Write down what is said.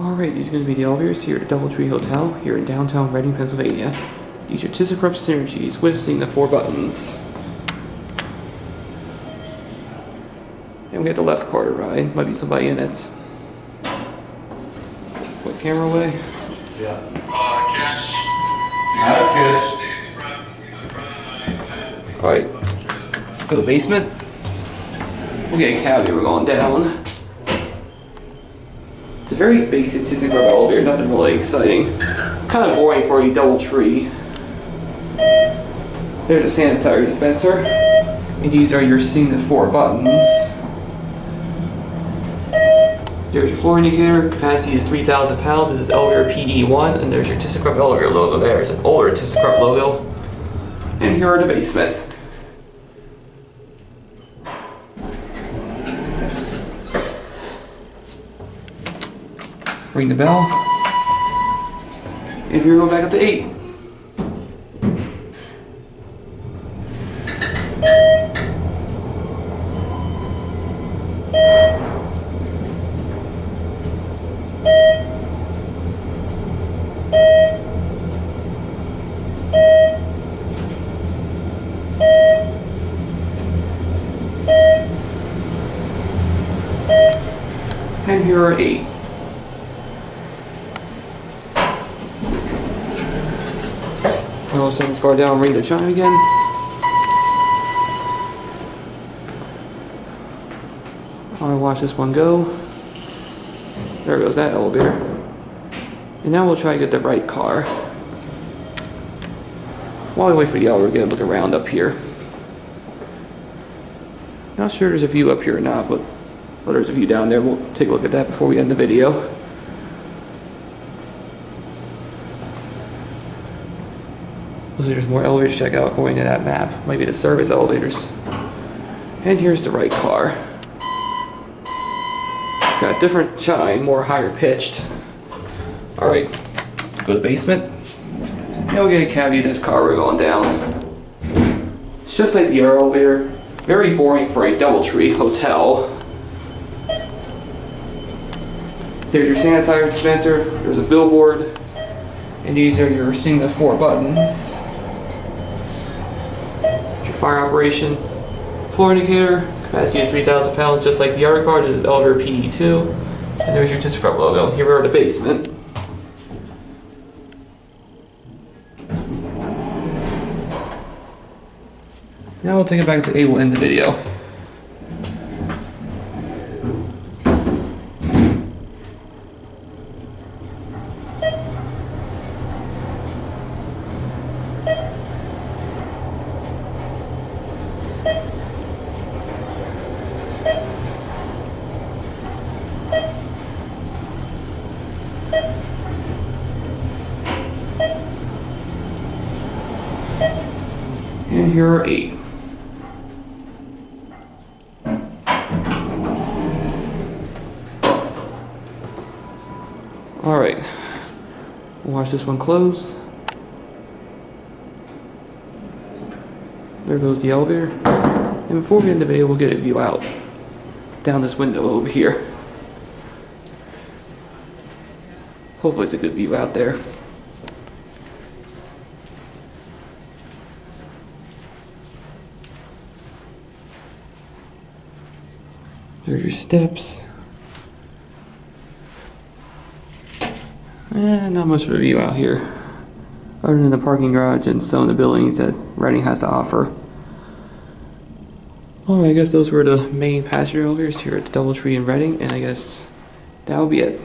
Alright, these are going to be the elevators here at the DoubleTree Hotel here in downtown Reading, Pennsylvania. These are ThyssenKrupp Synergies, witnessing the 4 buttons. And we got the left car to ride. Might be somebody in it. Put the camera away. Yeah. Cash. That's good. Alright. Go to the basement. We'll get a cab here, we're going down. It's a very basic ThyssenKrupp elevator, nothing really exciting. Kind of boring for a DoubleTree. There's a sanitary dispenser. And these are your seeing the 4 buttons. There's your floor indicator, capacity is 3,000 pounds, this is elevator PE1, and there's your ThyssenKrupp elevator logo there. It's an older ThyssenKrupp logo. And here are the basement. Ring the bell. And here we go back up to 8. And here are 8. I'll send this car down, ring the chime again. I'll watch this one go. There goes that elevator. And now we'll try to get the right car. While we wait for the elevator, we're going to look around up here. Not sure there's a view up here or not, but there's a view down there. We'll take a look at that before we end the video. Looks like there's more elevators to check out according to that map. Might be the service elevators. And here's the right car. It's got a different chime, more higher pitched. Alright, go to the basement. And we'll get a cab view of this car we're going down. It's just like the other elevator. Very boring for a DoubleTree Hotel. There's your sanitizer dispenser, there's a billboard, and these are your seeing the 4 buttons. There's your fire operation, floor indicator, capacity is 3,000 pounds, just like the other car. This is elevator PE2, and there's your ThyssenKrupp logo. Here we are at the basement. Now we'll take it back to 8, we'll end the video. And here are 8. Alright, we'll watch this one close. There goes the elevator. And before we end the video, we'll get a view out down this window over here. Hopefully it's a good view out there. There's your steps. Not much of a view out here, other than the parking garage and some of the buildings that Reading has to offer. Alright, I guess those were the main passenger elevators here at the DoubleTree in Reading, and I guess that'll be it.